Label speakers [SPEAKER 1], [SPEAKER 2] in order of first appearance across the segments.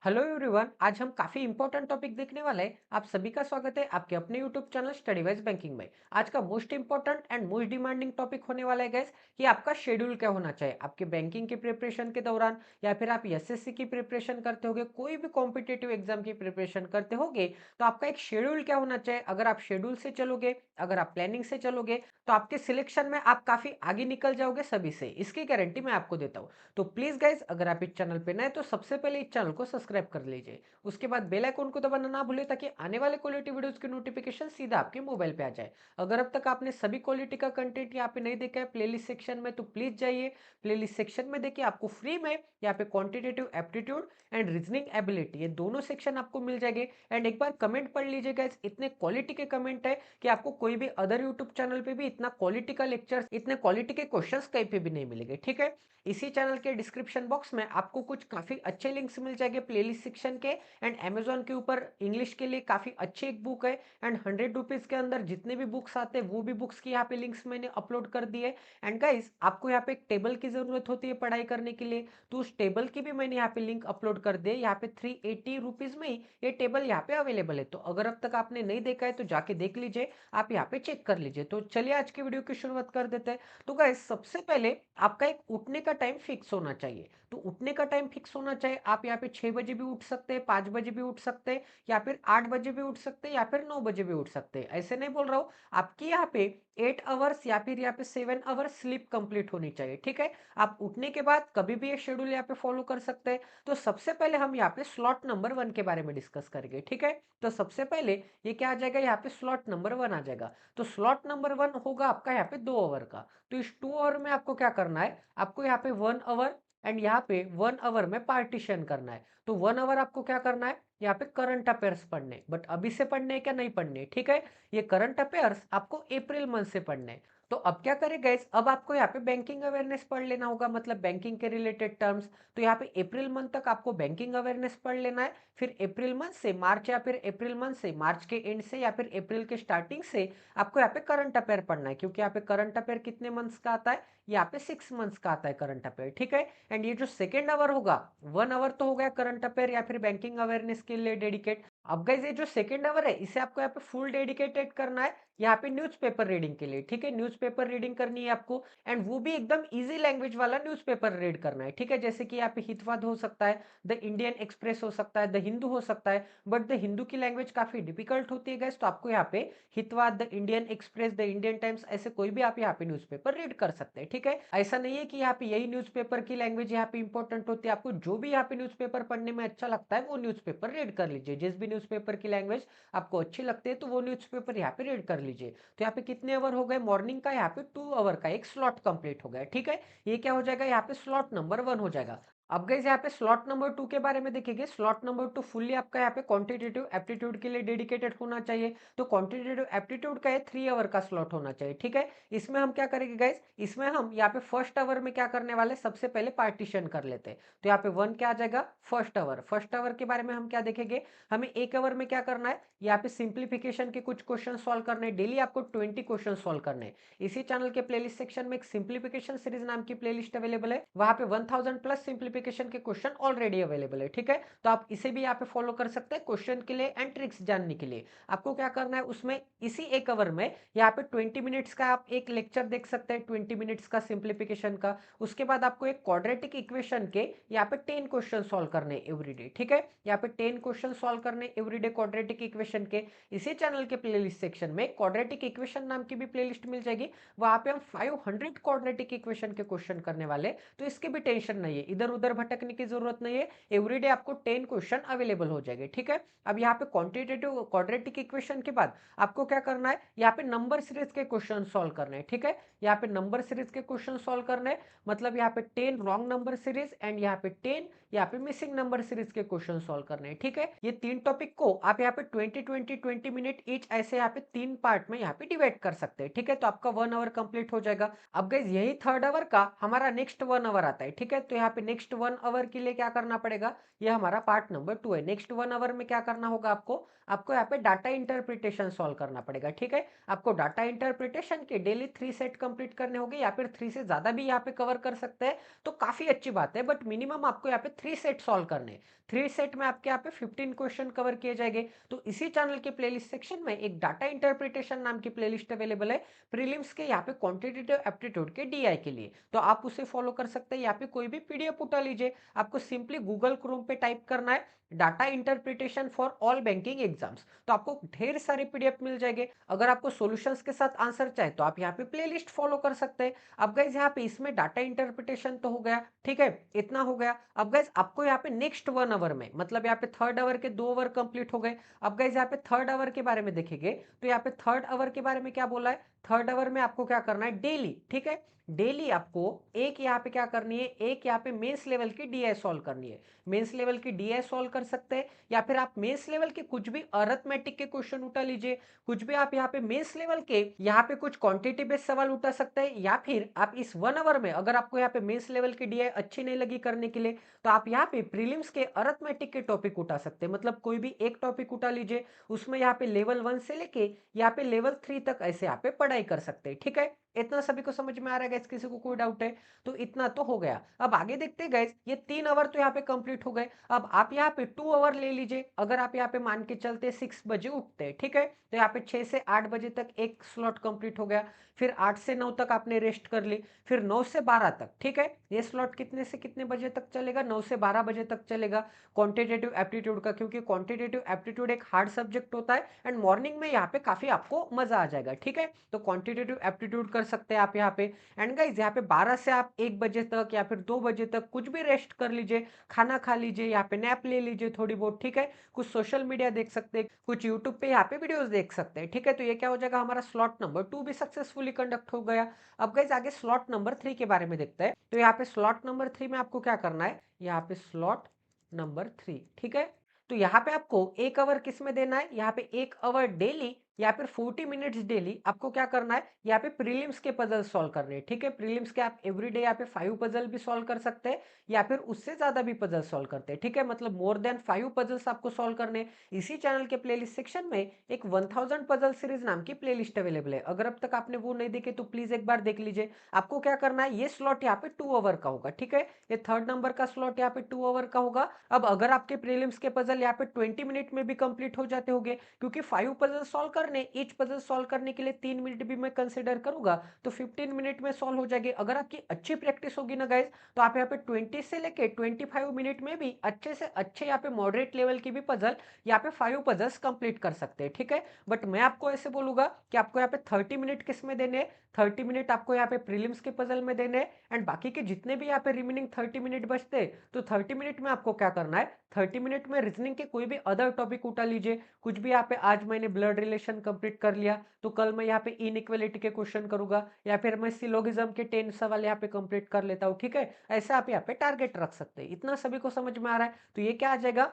[SPEAKER 1] Hello everyone. आज हम काफी इंपॉर्टेंट टॉपिक देखने वाले हैं। आप सभी का स्वागत है आपके अपने YouTube channel study wise banking में। आज का most important and most demanding topic होने वाला है गैस कि आपका शेड्यूल क्या होना चाहिए आपके बैंकिंग की प्रिपरेशन के दौरान, या फिर आप एसएससी की प्रिपरेशन करते होगे, कोई भी कॉम्पिटेटिव एग्जाम की प्रिपरेशन करते होगे, तो आपका एक शेड्यूल क्या होना चाहिए। अगर आप शेड्यूल से चलोगे, अगर आप प्लानिंग से चलोगे, तो आपके सिलेक्शन में आप काफी आगे निकल जाओगे सभी से, इसकी गारंटी मैं आपको देता हूँ। तो प्लीज गाइज, अगर आप इस चैनल पे नए तो सबसे पहले इस चैनल को सब्सक्राइब कर लीजिए। उसके बाद बेल आइकन को दबाना ना भूलें ताकि आने वाले क्वालिटी वीडियोस की नोटिफिकेशन सीधा आपके मोबाइल पे आ जाए। अगर अब तक आपने सभी क्वालिटी का कंटेंट यहाँ पे नहीं देखा है प्लेलिस्ट सेक्शन में, तो प्लीज जाइए प्लेलिस्ट सेक्शन में। देखिए आपको फ्री में यहाँ पे quantitative aptitude and reasoning ability, ये दोनों सेक्शन आपको मिल जाएंगे। एंड एक बार कमेंट पढ़ लीजिएगा, इतने क्वालिटी के कमेंट है कि आपको कोई भी अदर यूट्यूब चैनल पे भी इतना क्वालिटी का लेक्चर, इतने क्वालिटी के क्वेश्चंस कहीं पे भी नहीं मिलेंगे। ठीक है, इसी चैनल के डिस्क्रिप्शन बॉक्स में आपको कुछ काफी अच्छे लिंक्स मिल जाएंगे प्लेलिस्ट सेक्शन के। एंड अमेजोन के ऊपर इंग्लिश के लिए काफी अच्छी एक बुक है। एंड 100 रुपीज के अंदर जितने भी बुक्स आते हैं वो भी बुक्स की यहाँ पे लिंक्स मैंने अपलोड कर दिए। एंड गाइस, आपको यहाँ पे एक टेबल की जरूरत होती है पढ़ाई करने के लिए, तो उस टेबल की भी मैंने यहाँ पे लिंक अपलोड कर दी है। यहाँ पे 380 रुपीज में ही ये टेबल यहाँ पे अवेलेबल है। तो अगर अब तक आपने नहीं देखा है तो जाके देख लीजिए, आप यहाँ पे चेक कर लीजिए। तो चलिए आज की वीडियो की शुरुआत कर देते हैं। तो गाइस, सबसे पहले आपका एक उठने का टाइम फिक्स होना चाहिए। तो उठने का टाइम फिक्स होना चाहिए। आप यहाँ पे 6 बजे भी उठ सकते हैं, 5 बजे भी उठ सकते हैं, या फिर 8 बजे भी उठ सकते हैं, या फिर 9 बजे भी उठ सकते हैं। ऐसे नहीं बोल रहा हूँ, आपकी यहाँ पे 8 आवर्स या फिर यहाँ पे 7 आवर्स स्लीप कंप्लीट होनी चाहिए। ठीक है, आप उठने के बाद कभी भी ये शेड्यूल यहाँ पे फॉलो कर सकते हैं। तो सबसे पहले हम यहाँ पे स्लॉट नंबर 1 के बारे में डिस्कस करेंगे। ठीक है, तो सबसे पहले ये क्या आ जाएगा, यहाँ पे स्लॉट नंबर 1 आ जाएगा। तो स्लॉट नंबर 1 होगा आपका यहाँ पे 2 आवर का। तो इस 2 आवर में आपको क्या करना है, आपको यहाँ पे 1 आवर एंड यहाँ पे 1 आवर में पार्टीशन करना है। तो 1 आवर आपको क्या करना है, यहाँ पे करंट अफेयर्स पढ़ने, बट अभी से पढ़ने क्या नहीं पढ़ने। ठीक है, ये करंट अफेयर्स आपको अप्रैल मंथ से पढ़ने हैं। तो अब क्या करें गाइस, अब आपको यहाँ पे बैंकिंग अवेयरनेस पढ़ लेना होगा, मतलब बैंकिंग के रिलेटेड टर्म्स। तो यहाँ पे अप्रैल मंथ तक आपको बैंकिंग अवेयरनेस पढ़ लेना है। फिर अप्रैल मंथ से मार्च, या फिर अप्रैल मंथ से मार्च के एंड से, या फिर अप्रैल के स्टार्टिंग से आपको यहाँ पे करंट अफेयर पढ़ना है। क्योंकि यहाँ पे करंट अफेयर कितने मंथ्स का आता है, यहाँ पे 6 मंथ्स का आता है करंट अफेयर। ठीक है, एंड ये जो सेकेंड आवर होगा, 1 आवर तो हो गया करंट अफेयर या फिर बैंकिंग अवेयरनेस के लिए डेडिकेट। अब गाइस, ये जो सेकेंड आवर है इसे आपको यहाँ पे फुल डेडिकेटेड करना है यहाँ पे न्यूज़पेपर रीडिंग के लिए। ठीक है, न्यूज़पेपर रीडिंग करनी है आपको, एंड वो भी एकदम इजी लैंग्वेज वाला न्यूज़पेपर रीड करना है। ठीक है, जैसे कि यहाँ पे हितवाद हो सकता है, द इंडियन एक्सप्रेस हो सकता है, द हिंदू हो सकता है, बट द हिंदू की लैंग्वेज काफी डिफिकल्ट होती है गाइस। तो आपको यहाँ पे Hitavada, the Indian Express, the Indian Times, ऐसे कोई भी आप यहाँ पे न्यूज़पेपर रीड कर सकते हैं। ठीक है, ऐसा नहीं है कि यहाँ पे यही न्यूज़पेपर की लैंग्वेज यहाँ पे इंपॉर्टेंट होती है। आपको जो भी यहाँ पे न्यूज़पेपर पढ़ने में अच्छा लगता है वो न्यूज़पेपर रीड कर लीजिए। जिस भी न्यूज़पेपर की लैंग्वेज आपको अच्छी लगती है तो वो न्यूज़पेपर यहाँ पे रीड कर लीजिए। तो यहाँ पे कितने आवर हो गए, मॉर्निंग का यहाँ पे 2 आवर का एक स्लॉट कंप्लीट हो गया। ठीक है, ये क्या हो जाएगा, यहाँ पे स्लॉट नंबर 1 हो जाएगा। अब गाइस, यहाँ पे स्लॉट नंबर 2 के बारे में देखेंगे। स्लॉट नंबर 2 फुल्ली आपका यहाँ पे क्वांटिटेटिव एप्टीट्यूड के लिए डेडिकेटेड होना चाहिए। तो क्वांटिटेटिव एप्टीट्यूड का 3 आवर का स्लॉट होना चाहिए। ठीक है, इसमें हम क्या करेंगे गाइस, इसमें हम यहाँ पे फर्स्ट आवर में क्या करने वाले, सबसे पहले पार्टीशन कर लेते हैं। तो यहाँ पे 1 क्या आ जाएगा, फर्स्ट आवर। फर्स्ट आवर के बारे में हम क्या देखेंगे, हमें 1 आवर में क्या करना है, यहाँ पे सिंप्लीफिकेशन के कुछ क्वेश्चन सॉल्व करने हैं। डेली आपको 20 क्वेश्चन सॉल्व करने हैं। इसी चैनल के प्लेलिस्ट सेक्शन में एक सिंप्लीफिकेशन सीरीज नाम की प्लेलिस्ट अवेलेबल है, वहां पे 1000 प्लस सिंप्लीफिकेशन के क्वेश्चन ऑलरेडी अवेलेबल है। ठीक है, तो आप इसे भी यहाँ पे फॉलो कर सकते हैं क्वेश्चन के लिए एंड ट्रिक्स जानने के लिए। आपको क्या करना है, उसमें इसी 1 आवर में यहाँ पे 20 मिनट्स का आप एक लेक्चर देख सकते हैं, 20 मिनट्स का सिंप्लीफिकेशन का। उसके बाद आपको एक क्वाड्रेटिक इक्वेशन के यहाँ पे 10 क्वेश्चन सॉल्व करने एवरीडे। ठीक है, यहाँ पे 10 क्वेश्चन सॉल्व करने एवरीडे क्वाड्रेटिक इक्वेशन के। इसी चैनल के प्लेलिस्ट सेक्शन में क्वाड्रेटिक इक्वेशन नाम की भी प्लेलिस्ट मिल जाएगी, वहां पे हम 500 क्वाड्रेटिक इक्वेशन के क्वेश्चन करने वाले। तो इसकी भी टेंशन नहीं है, इधर उधर भटकने की जरूरत नहीं है। एवरीडे आपको 10 क्वेश्चन अवेलेबल हो जाएंगे। ठीक है, अब यहाँ पे क्वांटिटेटिव क्वाड्रेटिक इक्वेशन के बाद आपको क्या करना है, यहाँ पे नंबर सीरीज के क्वेश्चन सॉल्व करने हैं। ठीक है, यहाँ पे नंबर सीरीज के क्वेश्चन सॉल्व करने हैं, मतलब यहाँ पे 10 रॉन्ग नंबर सीरीज एंड यहाँ पे 10 यहाँ पे मिसिंग नंबर सीरीज के क्वेश्चन सॉल्व करने हैं। ठीक है, ये तीन टॉपिक को आप यहाँ पे 20 मिनट ईच ऐसे यहाँ पे 3 पार्ट में यहाँ पे डिवाइड कर सकते हैं। ठीक है, तो आपका 1 आवर कंप्लीट हो जाएगा। अब गाइस, यही थर्ड आवर का हमारा नेक्स्ट 1 आवर आता है। ठीक है, तो यहाँ पे नेक्स्ट 1 आवर के लिए क्या करना पड़ेगा, ये हमारा पार्ट नंबर 2 है। नेक्स्ट 1 आवर में क्या करना होगा, आपको आपको यहाँ पे डाटा इंटरप्रिटेशन सॉल्व करना पड़ेगा। ठीक है, आपको डाटा इंटरप्रिटेशन के डेली 3 सेट कंप्लीट करने होंगे, या फिर 3 से ज्यादा भी यहाँ पे कवर कर सकते हैं तो काफी अच्छी बात है, बट मिनिमम आपको यहाँ पे 3 सेट सॉल्व करने। 3 सेट में आपके यहाँ पे 15 क्वेश्चन कवर किए जाएंगे। तो इसी चैनल के प्लेलिस्ट सेक्शन में एक डाटा इंटरप्रिटेशन नाम की प्लेलिस्ट अवेलेबल है प्रीलिम्स के यहाँ पे क्वांटिटेटिव एप्टीट्यूड के डीआई के लिए। तो आप उसे फॉलो कर सकते हैं। यहाँ पे कोई भी पीडीएफ उठा लीजिए, आपको सिंपली गूगल क्रोम पे टाइप करना है data interpretation for all banking exams, तो आपको ढेर सारे पीडीएफ मिल जाएंगे। अगर आपको सॉल्यूशंस के साथ आंसर चाहिए तो आप यहाँ पे प्लेलिस्ट फॉलो कर सकते हैं। अब गाइज यहाँ पे इसमें डाटा इंटरप्रिटेशन तो हो गया, ठीक है, इतना हो गया। अब गाइज आपको यहाँ पे नेक्स्ट 1 आवर में, मतलब यहाँ पे थर्ड आवर के 2 आवर कंप्लीट हो गए। अब गाइज यहाँ पे थर्ड आवर के बारे में देखेंगे तो यहाँ पे थर्ड आवर के बारे में क्या बोला है, थर्ड आवर में आपको क्या करना है डेली, ठीक है, डेली आपको एक यहाँ पे क्या करनी है, एक यहाँ पे मेंस लेवल की डीआई सॉल्व करनी है। मेंस लेवल की डीआई सॉल्व कर सकते हैं या फिर आप मेंस लेवल के कुछ भी अरिथमेटिक के क्वेश्चन उठा लीजिए, कुछ भी आप यहाँ पे मेंस लेवल के यहाँ पे कुछ क्वांटिटी बेस्ड सवाल उठा सकते हैं। या फिर आप इस 1 आवर में अगर आपको यहाँ पे मेंस लेवल की डीआई अच्छी नहीं लगी करने के लिए तो आप यहाँ पे प्रीलिम्स के अरिथमेटिक के टॉपिक उठा सकते हैं। मतलब कोई भी एक टॉपिक उठा लीजिए, उसमें यहाँ पे लेवल 1 से लेके यहाँ पे लेवल 3 तक ऐसे यहाँ पे पढ़ाई कर सकते हैं, ठीक है। इतना सभी को समझ में आ रहा है गाइस, किसी को कोई डाउट है तो इतना तो हो गया। अब आगे देखते हैं गाइस, ये 3 आवर तो यहाँ पे कंप्लीट हो गए। अब आप यहाँ पे 2 आवर ले लीजिए। अगर आप यहाँ पे मान के चलते 6 बजे उठते हैं, ठीक है, तो यहाँ पे 6 से 8 बजे तक एक स्लॉट कंप्लीट हो गया। फिर 8 से 9 तक आपने रेस्ट कर ली, फिर 9 से 12 तक, ठीक है, ये स्लॉट कितने से कितने बजे तक चलेगा, 9 से 12 बजे तक चलेगा क्वांटिटेटिव एप्टीट्यूड का, क्योंकि क्वांटिटेटिव एप्टीट्यूड एक हार्ड सब्जेक्ट होता है एंड मॉर्निंग में यहाँ पे काफी आपको मजा आ जाएगा, ठीक है। तो क्वांटिटेटिव एप्टीट्यूड कर सकते हैं आप यहाँ पे। एंड गाइज यहाँ पे 12 से आप 1 बजे तक या फिर 2 बजे तक कुछ भी रेस्ट कर लीजिए, खाना खा लीजिए, यहाँ पे नैप ले लीजिए थोड़ी बहुत, ठीक है, कुछ सोशल मीडिया देख सकते हैं, कुछ यूट्यूब पे यहाँ पे वीडियोस देख सकते हैं, ठीक है। तो ये क्या हो जाएगा, हमारा स्लॉट नंबर 2 भी सक्सेसफुली कंडक्ट हो गया। अब गाइज आगे स्लॉट नंबर 3 के बारे में देखते हैं। तो यहाँ पे स्लॉट नंबर 3 में आपको क्या करना है, यहाँ पे स्लॉट नंबर 3, ठीक है। तो यहाँ पे आपको 1 आवर किस में देना है, यहाँ पे 1 आवर डेली या फिर 40 मिनट्स डेली आपको क्या करना है, यहाँ पे प्रीलिम्स के पजल सॉल्व करने हैं, ठीक है। प्रीलिम्स के आप एवरीडे यहाँ पे 5 पजल भी सॉल्व कर सकते हैं या फिर उससे ज्यादा भी पजल सॉल्व करते हैं, ठीक है, मतलब मोर देन 5 पजल्स आपको सॉल्व करने। इसी चैनल के प्लेलिस्ट सेक्शन में एक 1000 पजल सीरीज नाम की प्लेलिस्ट अवेलेबल है। अगर अब तक आपने वो नहीं देखे तो प्लीज एक बार देख लीजिए। आपको क्या करना है, ये स्लॉट यहाँ पे 2 आवर का होगा, ठीक है, ये थर्ड नंबर का स्लॉट यहाँ पे 2 आवर का होगा। अब अगर आपके प्रीलिम्स के पजल यहाँ पे 20 मिनट में भी कंप्लीट हो जाते होंगे, क्योंकि 5 पजल सॉल्व करने, ईच पजल सॉल्व करने के लिए 3 मिनट भी मैं कंसिडर करूंगा, तो 15 मिनट में सॉल्व हो जाएगी। अगर आपकी अच्छी प्रैक्टिस होगी ना गाइज, तो आप यहाँ पे 20 से लेके 25 मिनट में भी अच्छे से अच्छे यहाँ पे मॉडरेट लेवल की भी पजल यहाँ पे 5 पजल्स कंप्लीट कर सकते हैं, ठीक है। बट मैं आपको ऐसे बोलूंगा कि आपको यहाँ पे 30 मिनट किस में देने, 30 मिनट आपको यहाँ पे प्रीलिम्स के पजल में देने, एंड बाकी के जितने भी यहाँ पे रिमेनिंग 30 मिनट बचते, तो 30 मिनट में आपको क्या करना है, 30 मिनट में रीजनिंग के कोई भी अदर टॉपिक उठा लीजिए। कुछ भी यहाँ पे, आज मैंने ब्लड रिलेशन कंप्लीट कर लिया तो कल मैं यहाँ पे इनइक्वालिटी के क्वेश्चन करूंगा, या फिर मैं सिलोगिज्म के 10 सवाल यहाँ पे कंप्लीट कर लेता हूँ, ठीक है। ऐसे आप यहाँ पे टारगेट रख सकते हैं। इतना सभी को समझ में आ रहा है, तो ये क्या आ जाएगा,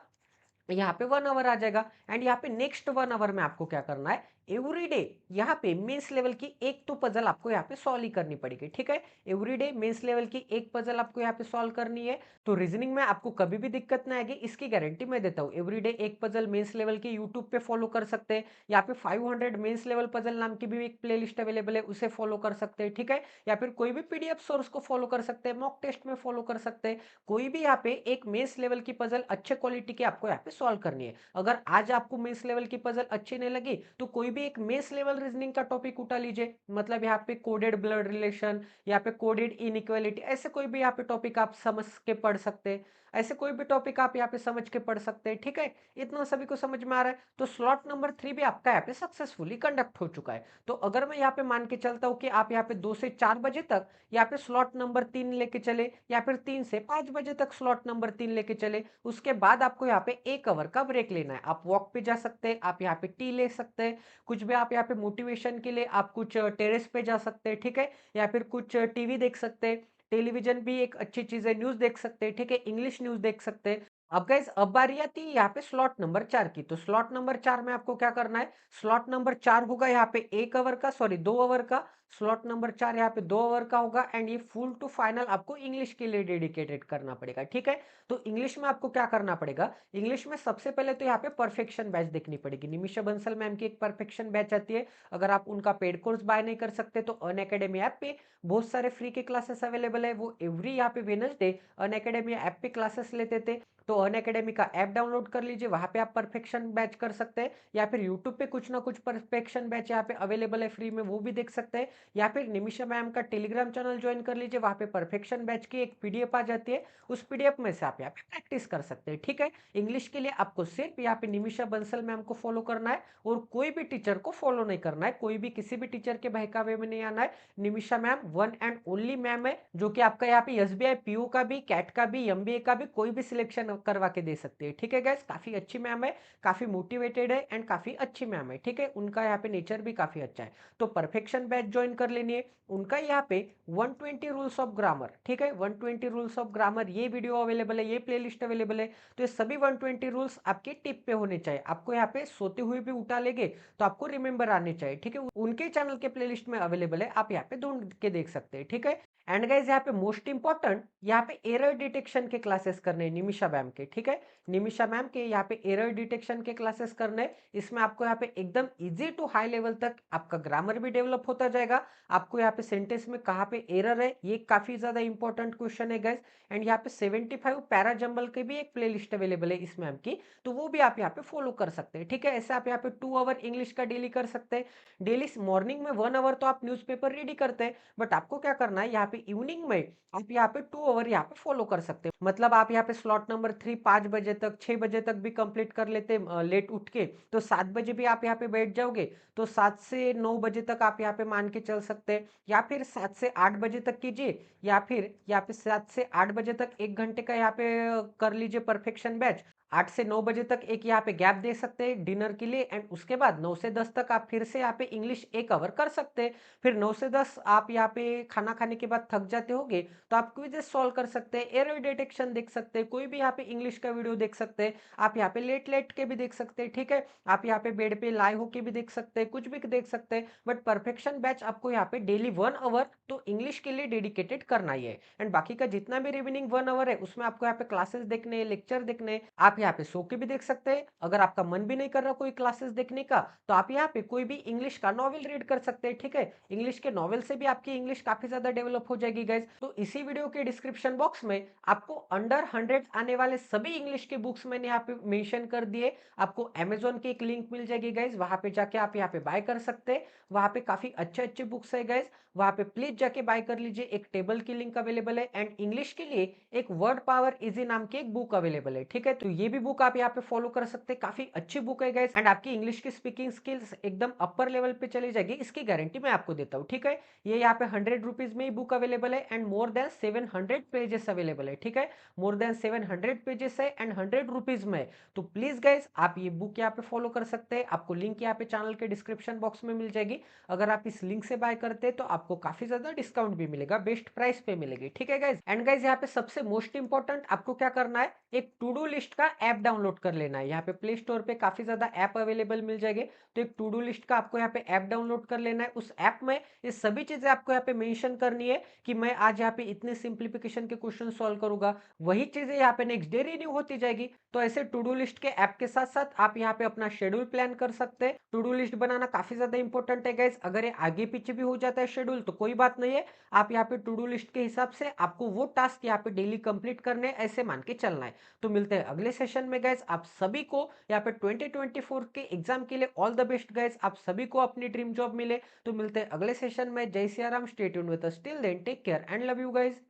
[SPEAKER 1] यहाँ पे 1 आवर आ जाएगा। एंड यहाँ पे नेक्स्ट 1 आवर में आपको क्या करना है, एवरीडे यहाँ पे मेंस लेवल की एक तो पजल आपको यहाँ पे सॉल्व ही करनी पड़ेगी, ठीक है। एवरीडे मेंस लेवल की एक पजल आपको यहाँ पे सॉल्व करनी है। तो रीजनिंग में आपको कभी भी दिक्कत ना आएगी, इसकी गारंटी मैं देता हूँ। एवरीडे एक पजल मेंस लेवल की यूट्यूब पे फॉलो कर सकते हैं। यहाँ पे 500 मेंस लेवल पजल नाम की भी एक प्लेलिस्ट अवेलेबल है, उसे फॉलो कर सकते हैं, ठीक है। या फिर कोई भी पीडीएफ सोर्स को फॉलो कर सकते हैं, मॉक टेस्ट में फॉलो कर सकते हैं। कोई भी यहाँ पे एक मेंस लेवल की पजल अच्छे क्वालिटी की आपको यहाँ पे सॉल्व करनी है। अगर आज आपको मेंस लेवल की पजल अच्छी नहीं लगी तो कोई भी एक मेंस लेवल रीजनिंग का टॉपिक उठा लीजिए, मतलब यहाँ पे कोडेड ब्लड रिलेशन, यहाँ पे कोडेड इनइक्वालिटी, ऐसे कोई भी यहाँ पे टॉपिक आप समझ के पढ़ सकते हैं। ऐसे कोई भी टॉपिक आप यहाँ पे समझ के पढ़ सकते हैं, ठीक है। इतना सभी को समझ में आ रहा है। तो स्लॉट नंबर 3 भी आपका यहाँ पे सक्सेसफुली कंडक्ट हो चुका है। तो अगर मैं यहाँ पे मान के चलता हूँ कि आप यहाँ पे 2 से 4 बजे तक यहाँ पे स्लॉट नंबर 3 लेके चले, या फिर 3 से 5 बजे तक स्लॉट नंबर 3 लेके चले, उसके बाद आपको यहाँ पे 1 आवर का ब्रेक लेना है। आप वॉक पे जा सकते हैं, आप यहाँ पे टी ले सकते हैं, कुछ भी आप यहाँ पे मोटिवेशन के लिए आप कुछ टेरेस पे जा सकते हैं, ठीक है, या फिर कुछ टीवी देख सकते हैं। टेलीविजन भी एक अच्छी चीज है, न्यूज देख सकते हैं, ठीक है, इंग्लिश न्यूज देख सकते हैं। अब गाइस अब बारी आती है यहाँ पे स्लॉट नंबर 4 की। तो स्लॉट नंबर 4 में आपको क्या करना है, स्लॉट नंबर 4 होगा यहाँ पे 1 आवर का, सॉरी 2 आवर का। स्लॉट नंबर 4 यहाँ पे 2 आवर का होगा एंड ये फुल टू फाइनल आपको इंग्लिश के लिए डेडिकेटेड करना पड़ेगा, ठीक है। तो इंग्लिश में आपको क्या करना पड़ेगा, इंग्लिश में सबसे पहले तो यहाँ पे परफेक्शन बैच देखनी पड़ेगी। निमिषा बंसल मैम की एक परफेक्शन बैच आती है। अगर आप उनका पेड कोर्स बाय नहीं कर सकते तो अनअकैडमी ऐप पे बहुत सारे फ्री के क्लासेस अवेलेबल है। वो एवरी यहाँ पे वेडनेसडे अनअकैडमी ऐप पे क्लासेस लेते थे। तो अनअकैडमी का ऐप डाउनलोड कर लीजिए, वहां पे आप परफेक्शन बैच कर सकते हैं, या फिर यूट्यूब पे कुछ ना कुछ परफेक्शन बैच यहाँ पे अवेलेबल है फ्री में, वो भी देख सकते हैं। या फिर निमिषा मैम का टेलीग्राम चैनल ज्वाइन कर लीजिए, वहां पे परफेक्शन बैच की एक पीडीएफ आ जाती है, उस पीडीएफ में से आप यहाँ पे प्रैक्टिस कर सकते हैं, ठीक है। इंग्लिश के लिए आपको सिर्फ यहाँ पे निमिषा बंसल मैम को फॉलो करना है और कोई भी टीचर को फॉलो नहीं करना है, कोई भी किसी भी टीचर के बहकावे में नहीं आना है। Nimisha ma'am one and only ma'am है जो कि आपका यहाँ पे एसबीआई पीयू का भी, कैट का भी, एमबीए का भी कोई भी सिलेक्शन करवा के दे सकते हैं, ठीक है गाइस। काफी अच्छी मैम है, काफी मोटिवेटेड है एंड काफी अच्छी मैम है, ठीक है। उनका यहाँ पे नेचर भी काफी अच्छा है। तो परफेक्शन बैच ज्वाइन कर लेनी है। उनका यहाँ पे 120 रूल्स ऑफ ग्रामर, ठीक है, 120 रूल्स ऑफ ग्रामर, ये वीडियो अवेलेबल है, ये प्लेलिस्ट अवेलेबल है। तो ये सभी 120 रूल्स आपके टिप पे होने चाहिए, आपको यहाँ पे सोते हुए भी उठा लेंगे तो आपको रिमेंबर आने चाहिए, ठीक है। उनके चैनल के प्लेलिस्ट में अवेलेबल है, आप यहाँ पे ढूंढ के देख सकते हैं, ठीक है। एंड गाइज यहाँ पे मोस्ट इंपॉर्टेंट, यहाँ पे एरर डिटेक्शन के क्लासेस करने हैं निमिषा मैम के, ठीक है। निमिषा मैम के यहाँ पे एरर डिटेक्शन के क्लासेस करने हैं। इसमें आपको यहाँ पे एकदम इजी टू हाई लेवल तक आपका ग्रामर भी डेवलप होता जाएगा। आपको यहाँ पे सेंटेंस में कहाँ पे एरर है ये काफी ज्यादा इंपॉर्टेंट क्वेश्चन है गाइज। एंड यहाँ पे 75 पैरा जंबल की भी एक प्लेलिस्ट अवेलेबल है इस मैम की, तो वो भी आप यहाँ पे फॉलो कर सकते हैं, ठीक है। ऐसे आप यहाँ पे 2 आवर इंग्लिश का डेली कर सकते हैं। डेली मॉर्निंग में 1 आवर तो आप न्यूज़पेपर रीड ही करते हैं, बट आपको क्या करना है, यहाँ पे इवनिंग में आप यहाँ पे 2 आवर यहाँ पे फॉलो कर सकते हैं। मतलब आप यहाँ पे स्लॉट नंबर 3 5 बजे तक, 6 बजे तक भी कंप्लीट कर लेते लेट उठ के, तो 7 बजे भी आप यहाँ पे बैठ जाओगे, तो 7 से 9 बजे तक आप यहाँ पे मान के चल सकते हैं। या फिर 7 से 8 बजे तक कीजिए, या फिर यहाँ पे 7 से 8 बजे तक 1 घंटे का यहाँ पे कर लीजिए परफेक्शन बैच। 8 से 9 बजे तक एक यहाँ पे गैप दे सकते हैं डिनर के लिए, एंड उसके बाद 9 से 10 तक आप फिर से यहाँ पे इंग्लिश 1 आवर कर सकते हैं। फिर 9 से 10 आप यहाँ पे खाना खाने के बाद थक जाते होंगे, तो आप क्विजेस सॉल्व कर सकते हैं, एरर डिटेक्शन देख सकते हैं, कोई भी यहाँ पे इंग्लिश का वीडियो देख सकते हैं। आप यहाँ पे लेट लेट के भी देख सकते हैं, ठीक है। आप यहाँ पे बेड पे लाए होके भी देख सकते हैं, कुछ भी देख सकते हैं। बट परफेक्शन बैच आपको यहाँ पे डेली 1 आवर तो इंग्लिश के लिए डेडिकेटेड करना ही है। एंड बाकी का जितना भी रिमेनिंग 1 आवर है उसमें आपको यहाँ पे क्लासेस देखने, लेक्चर देखने, आप यहाँ पे सो के भी देख सकते हैं। अगर आपका मन भी नहीं कर रहा कोई क्लासेस देखने का, तो आप यहाँ पे कोई भी इंग्लिश का नॉवेल रीड कर सकते हैं, ठीक है। इंग्लिश के नॉवेल से भी आपकी इंग्लिश काफी ज्यादा डेवलप हो जाएगी गाइज। तो इसी वीडियो के डिस्क्रिप्शन बॉक्स में आपको अंडर 100 आने वाले सभी इंग्लिश के बुक्स मैंने यहाँ पे मेंशन कर दिए। आपको अमेजोन की एक लिंक मिल जाएगी गाइज, वहां पे जाके आप यहाँ पे बाय कर सकते हैं। वहां पे काफी अच्छे अच्छे बुक्स है गाइज, वहां पे प्लीज जाके बाय कर लीजिए। एक टेबल की लिंक अवेलेबल है एंड इंग्लिश के लिए एक वर्ड पावर इजी नाम की एक बुक अवेलेबल है, ठीक है। तो ये भी बुक आप यहाँ पे फॉलो कर सकते हैं, काफी अच्छी बुक है गाइस, एंड आपकी इंग्लिश की स्पीकिंग स्किल्स एकदम अपर लेवल पे चली जाएगी, इसकी गारंटी मैं आपको देता हूँ, ठीक है। ये यहाँ पे 100 रुपीज में ही बुक अवेलेबल है and more than 700 pages available है, ठीक है। मोर देन 700 पेजेस है एंड 100 रुपीज में। तो प्लीज गाइस आप ये बुक यहाँ पे फॉलो कर सकते हैं, आपको लिंक यहाँ पे चैनल के डिस्क्रिप्शन बॉक्स में मिल जाएगी। अगर आप इस लिंक से बाय करते हैं तो आपको काफी ज्यादा डिस्काउंट भी मिलेगा, बेस्ट प्राइस पे मिलेगी, ठीक है गाइज। एंड गाइज यहाँ पे सबसे मोस्ट इंपॉर्टेंट आपको क्या करना है, एक टू डू लिस्ट का ऐप डाउनलोड कर लेना है। यहाँ पे प्ले स्टोर पे काफी ज्यादा ऐप अवेलेबल मिल जाएंगे, तो एक टू डू लिस्ट का आपको यहाँ पे ऐप डाउनलोड कर लेना है। उस ऐप में ये सभी चीजें आपको यहाँ पे मेंशन करनी है कि मैं आज यहाँ पे इतने सिंप्लीफिकेशन के क्वेश्चन सॉल्व करूंगा, वही चीजें यहाँ पे नेक्स्ट डे रिन्यू होती जाएगी। तो ऐसे टू डू लिस्ट के ऐप के साथ साथ आप यहाँ पे अपना शेड्यूल प्लान कर सकते हैं। टू डू लिस्ट बनाना काफी ज्यादा इंपॉर्टेंट है गाइज, अगर ये आगे पीछे भी हो जाता है शेड्यूल तो कोई बात नहीं है, आप यहाँ पे टू डू लिस्ट के हिसाब से आपको वो टास्क यहाँ पे डेली कंप्लीट करने ऐसे मान के चलना है। तो मिलते हैं अगले सेशन में गाइज, आप सभी को यहाँ पे 2024 के एग्जाम के लिए ऑल द बेस्ट गाइज, आप सभी को अपनी ड्रीम जॉब मिले। तो मिलते हैं अगले सेशन में, जय Siya Ram, stay tuned with us, till then take care and love you guys.